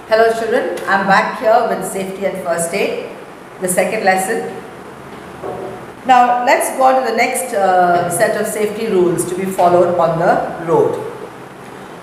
Hello children, I am back here with safety and first aid, the second lesson. Now let's go on to the next set of safety rules to be followed on the road.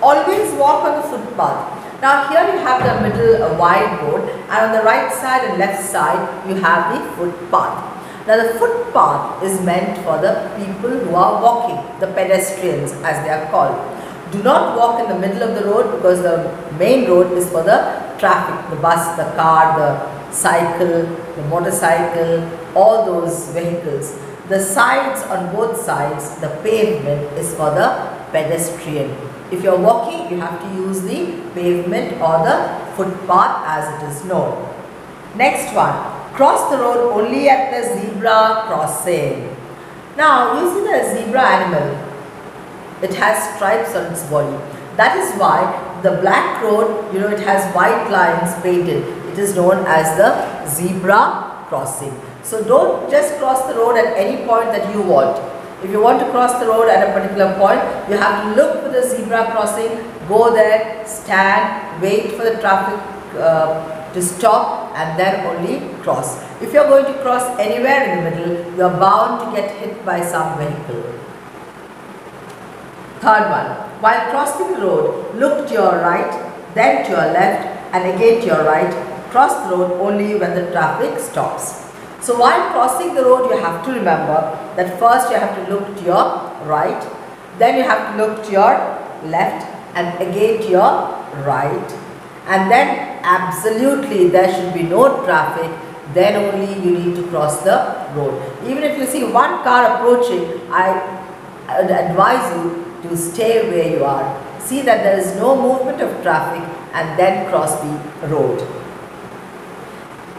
Always walk on the footpath. Now here you have the middle wide road, and on the right side and left side you have the footpath. Now the footpath is meant for the people who are walking, the pedestrians as they are called. Do not walk in the middle of the road because the main road is for the traffic, the bus, the car, the cycle, the motorcycle, all those vehicles. The sides, on both sides, the pavement is for the pedestrian. If you are walking, you have to use the pavement or the footpath as it is known. Next one, cross the road only at the zebra crossing. Now you see the zebra animal. It has stripes on its body. That is why the black road, it has white lines painted. It is known as the zebra crossing. So don't just cross the road at any point that you want. If you want to cross the road at a particular point, you have to look for the zebra crossing, go there, stand, wait for the traffic to stop, and then only cross. If you are going to cross anywhere in the middle, you are bound to get hit by some vehicle. Third one, while crossing the road, look to your right, then to your left, and again to your right. Cross the road only when the traffic stops. So while crossing the road, you have to remember that first you have to look to your right, then you have to look to your left, and again to your right. And then absolutely there should be no traffic, then only you need to cross the road. Even if you see one car approaching, I advise you to stay where you are. See that there is no movement of traffic and then cross the road.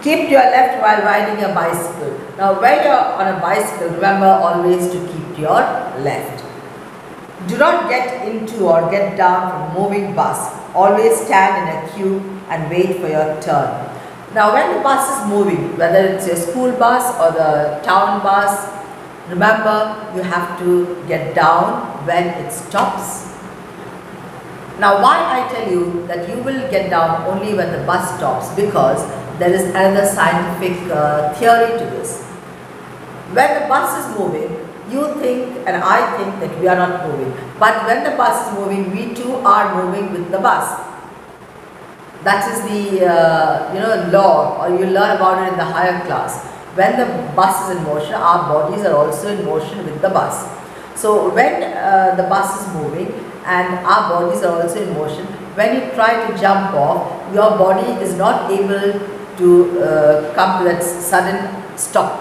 Keep to your left while riding a bicycle. Now when you are on a bicycle, remember always to keep to your left. Do not get into or get down from a moving bus. Always stand in a queue and wait for your turn. Now when the bus is moving, whether it's your school bus or the town bus, remember you have to get down when it stops. Now why I tell you that you will get down only when the bus stops, because there is another scientific theory to this. When the bus is moving, you think and I think that we are not moving. But when the bus is moving, we too are moving with the bus. That is the law, or you learn about it in the higher class. When the bus is in motion, our bodies are also in motion with the bus. So when the bus is moving and our bodies are also in motion, when you try to jump off, your body is not able to come to that sudden stop.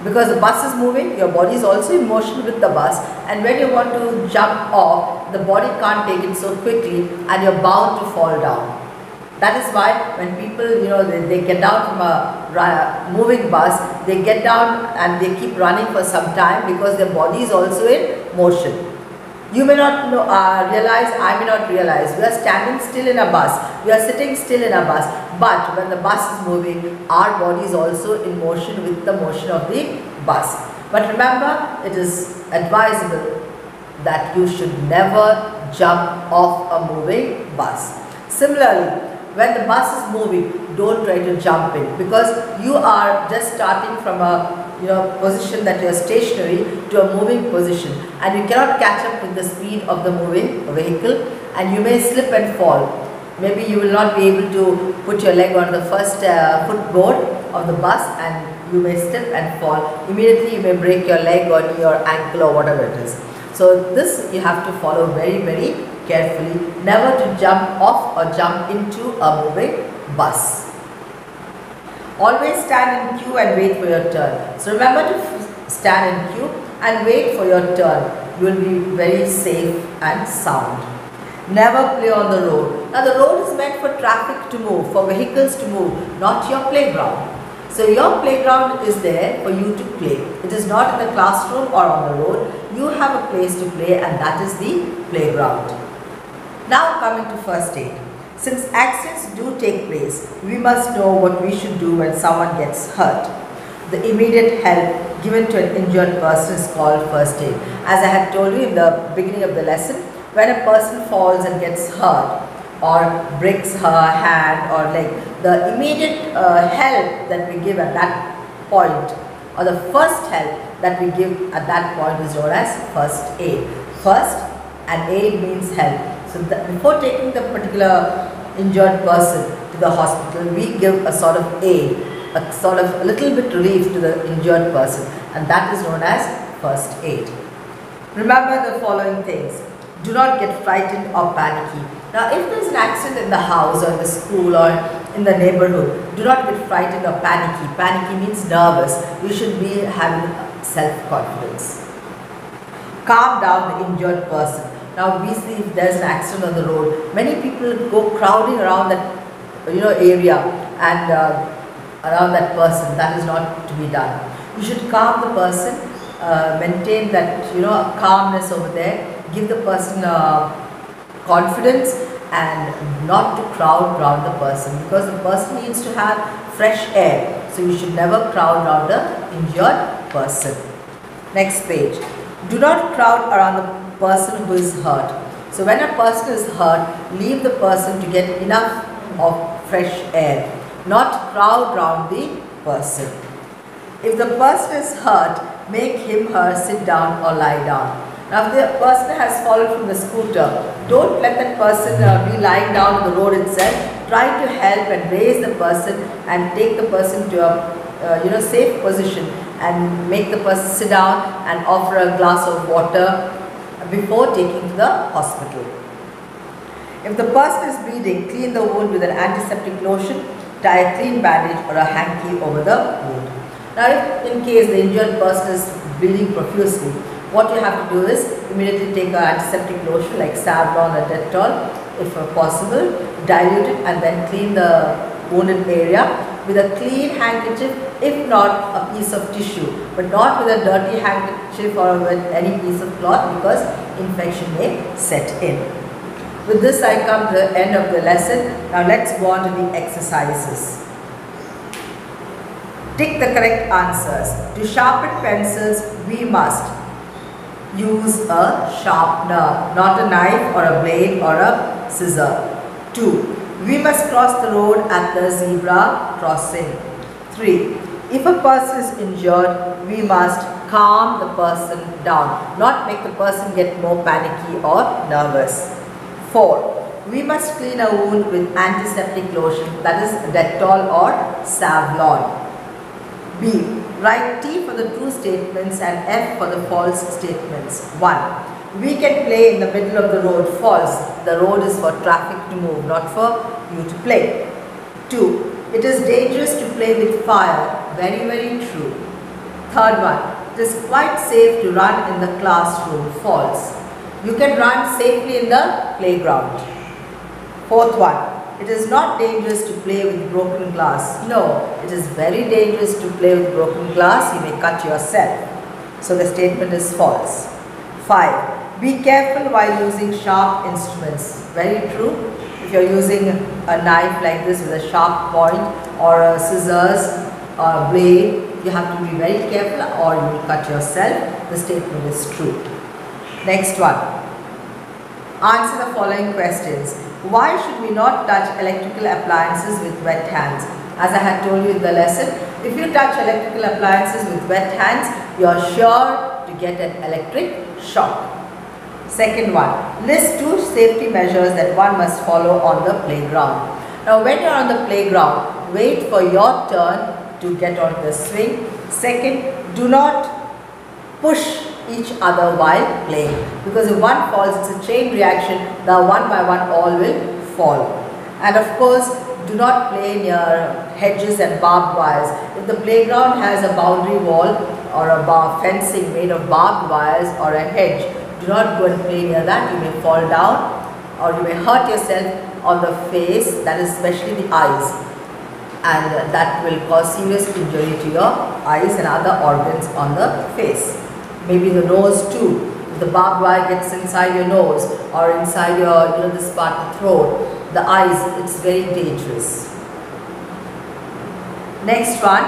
Because the bus is moving, your body is also in motion with the bus, and when you want to jump off, the body can't take it so quickly and you're bound to fall down. That is why when people, they get down from a moving bus, they get down and they keep running for some time because their body is also in motion. You may not realize, I may not realize, we are standing still in a bus, we are sitting still in a bus, but when the bus is moving, our body is also in motion with the motion of the bus. But remember, it is advisable that you should never jump off a moving bus. Similarly, when the bus is moving, don't try to jump in, because you are just starting from a position that you are stationary to a moving position, and you cannot catch up with the speed of the moving vehicle, and you may slip and fall. Maybe you will not be able to put your leg on the first footboard of the bus, and you may slip and fall. Immediately you may break your leg or your ankle or whatever it is. So this you have to follow very, very carefully, never to jump off or jump into a moving bus. Always stand in queue and wait for your turn. So remember to stand in queue and wait for your turn. You will be very safe and sound. Never play on the road. Now the road is meant for traffic to move, for vehicles to move, not your playground. So your playground is there for you to play. It is not in the classroom or on the road. You have a place to play, and that is the playground. Now coming to first aid. Since accidents do take place, we must know what we should do when someone gets hurt. The immediate help given to an injured person is called first aid. As I had told you in the beginning of the lesson, when a person falls and gets hurt, or breaks her hand or leg, the immediate help that we give at that point, or the first help that we give at that point, is known as first aid. First, and aid means help. So before taking the particular injured person to the hospital, we give a sort of aid, a sort of a little bit relief to the injured person, and that is known as first aid. Remember the following things. Do not get frightened or panicky. Now, if there is an accident in the house or in the school or in the neighborhood, do not get frightened or panicky. Panicky means nervous. You should be having self-confidence. Calm down the injured person. Now, we see if there is an accident on the road, many people go crowding around that area and around that person. That is not to be done. You should calm the person, maintain that calmness over there. Give the person confidence and not to crowd around the person, because the person needs to have fresh air. So you should never crowd around the injured person. Next page. Do not crowd around the person who is hurt. So when a person is hurt, leave the person to get enough of fresh air. Not crowd around the person. If the person is hurt, make him/her sit down or lie down. Now, if the person has fallen from the scooter, don't let that person be lying down on the road itself. Try to help and raise the person and take the person to a safe position and make the person sit down and offer a glass of water before taking to the hospital. If the person is bleeding, clean the wound with an antiseptic lotion, tie a clean bandage or a hanky over the wound. Now, if in case the injured person is bleeding profusely, what you have to do is immediately take an antiseptic lotion like Savlon or Dettol, if possible, dilute it and then clean the wounded area with a clean handkerchief, if not a piece of tissue, but not with a dirty handkerchief or with any piece of cloth, because infection may set in. With this, I come to the end of the lesson. Now let's go on to the exercises. Tick the correct answers. To sharpen pencils, we must use a sharpener, not a knife or a blade or a scissor. 2. We must cross the road at the zebra crossing. 3. If a person is injured, we must calm the person down, not make the person get more panicky or nervous. 4. We must clean a wound with antiseptic lotion, that is Dettol or Savlon. B. Write T for the true statements and F for the false statements. 1. We can play in the middle of the road. False. The road is for traffic to move, not for you to play. 2. It is dangerous to play with fire. Very, very true. Third one. It is quite safe to run in the classroom. False. You can run safely in the playground. Fourth one. It is not dangerous to play with broken glass. No, it is very dangerous to play with broken glass. You may cut yourself. So the statement is false. 5. Be careful while using sharp instruments. Very true. If you are using a knife like this with a sharp point, or a scissors or a blade, you have to be very careful or you will cut yourself. The statement is true. Next one. Answer the following questions. Why should we not touch electrical appliances with wet hands? As I had told you in the lesson, if you touch electrical appliances with wet hands, you are sure to get an electric shock. Second one, list 2 safety measures that one must follow on the playground. Now, when you are on the playground, wait for your turn to get on the swing. Second, do not push each other while playing, because if one falls, it's a chain reaction, the one by one all will fall. And of course, do not play near hedges and barbed wires. If the playground has a boundary wall or a fencing made of barbed wires or a hedge, do not go and play near that. You may fall down or you may hurt yourself on the face, that is especially the eyes, and that will cause serious injury to your eyes and other organs on the face. Maybe the nose too. If the barbed wire gets inside your nose or inside your, this part, the throat, the eyes, it's very dangerous. Next one.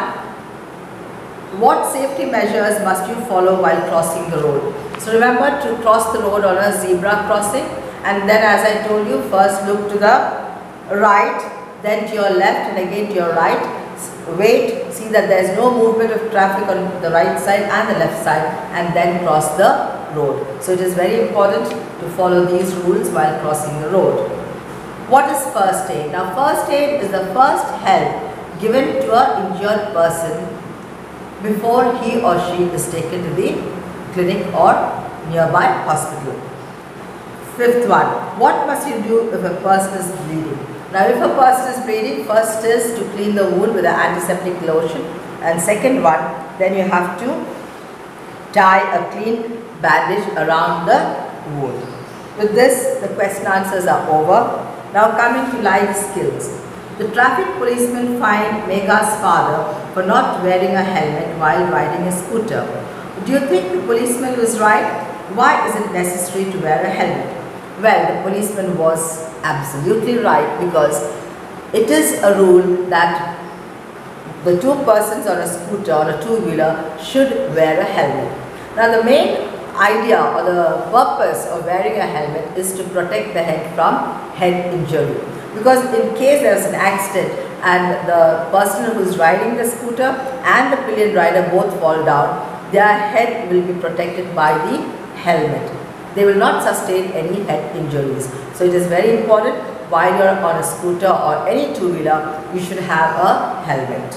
What safety measures must you follow while crossing the road? So remember to cross the road on a zebra crossing. and then as I told you, first look to the right, then to your left, and again to your right. Wait, see that there is no movement of traffic on the right side and the left side, and then cross the road. So it is very important to follow these rules while crossing the road. What is first aid? Now first aid is the first help given to an injured person before he or she is taken to the clinic or nearby hospital. Fifth one, what must you do if a person is bleeding? Now if a person is bleeding, first is to clean the wound with an antiseptic lotion, and second one, then you have to tie a clean bandage around the wound. With this, the question answers are over. Now coming to life skills. The traffic policeman fined Megha's father for not wearing a helmet while riding a scooter. Do you think the policeman was right? Why is it necessary to wear a helmet? Well, the policeman was absolutely right, because it is a rule that the two persons on a scooter or a two-wheeler should wear a helmet. Now the main idea or the purpose of wearing a helmet is to protect the head from head injury. Because in case there is an accident and the person who is riding the scooter and the pillion rider both fall down, their head will be protected by the helmet. They will not sustain any head injuries. So it is very important, while you are on a scooter or any two-wheeler, you should have a helmet.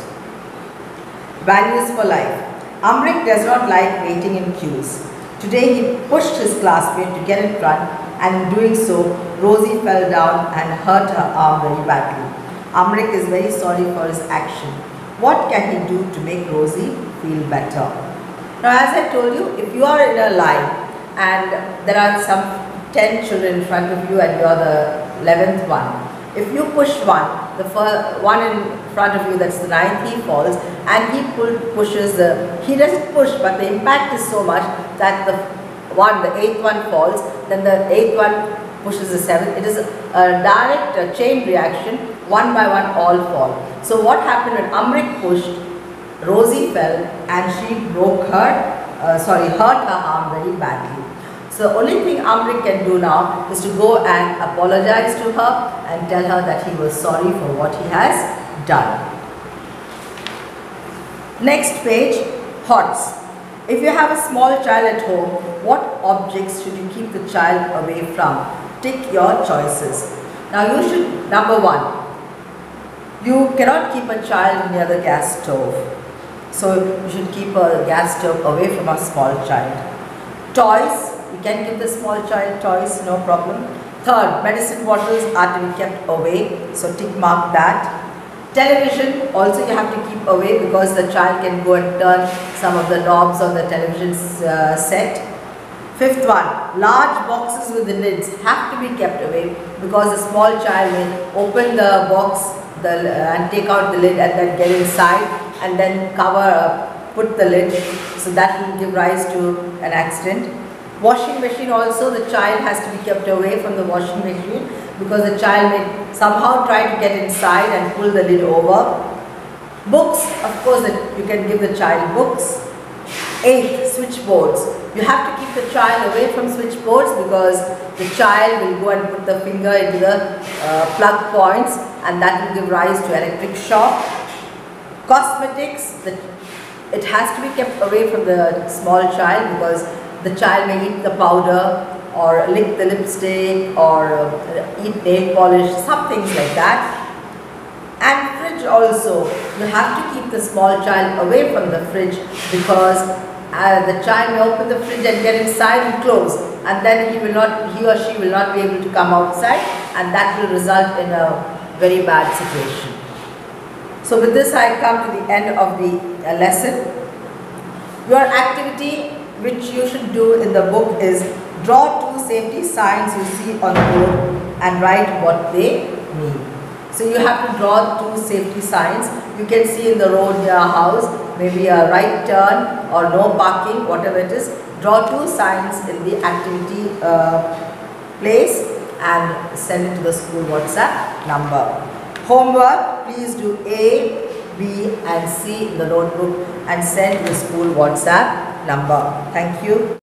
Values for life. Amrik does not like waiting in queues. Today he pushed his classmate to get in front, and in doing so, Rosie fell down and hurt her arm very badly. Amrik is very sorry for his action. What can he do to make Rosie feel better? Now as I told you, if you are in a line and there are some 10 children in front of you and you are the 11th one, if you push one, the first one in front of you, that's the 9th, he falls, and he he doesn't push, but the impact is so much that the 8th one falls, then the 8th one pushes the 7th. It is a direct chain reaction, one by one all fall. So what happened when Amrik pushed, Rosie fell and she hurt her arm very badly. So the only thing Amrik can do now is to go and apologize to her and tell her that he was sorry for what he has done. Next page, HOTS. If you have a small child at home, what objects should you keep the child away from? Tick your choices. Now you should, number one, you cannot keep a child near the gas stove. So you should keep a gas stove away from a small child. Toys, you can give the small child toys, no problem. Third, medicine bottles are to be kept away, so tick mark that. Television also you have to keep away, because the child can go and turn some of the knobs on the television set. Fifth one, large boxes with the lids have to be kept away, because the small child may open the box and take out the lid and then get inside and then put the lid, so that will give rise to an accident. Washing machine also, the child has to be kept away from the washing machine, because the child may somehow try to get inside and pull the lid over. Books, of course, you can give the child books. 8, switchboards. You have to keep the child away from switchboards, because the child will go and put the finger into the plug points, and that will give rise to electric shock. Cosmetics, it has to be kept away from the small child, because the child may eat the powder or lick the lipstick or eat nail polish, some things like that. And fridge also, you have to keep the small child away from the fridge, because the child may open the fridge and get inside and close, and then he or she will not be able to come outside, and that will result in a very bad situation. So with this I come to the end of the lesson. Your activity which you should do in the book is draw 2 safety signs you see on the road and write what they mean. So you have to draw 2 safety signs. You can see in the road near a house, maybe a right turn or no parking, whatever it is. Draw 2 signs in the activity place and send it to the school WhatsApp number. Homework, please do A, B and C in the notebook and send to the school WhatsApp number. Thank you.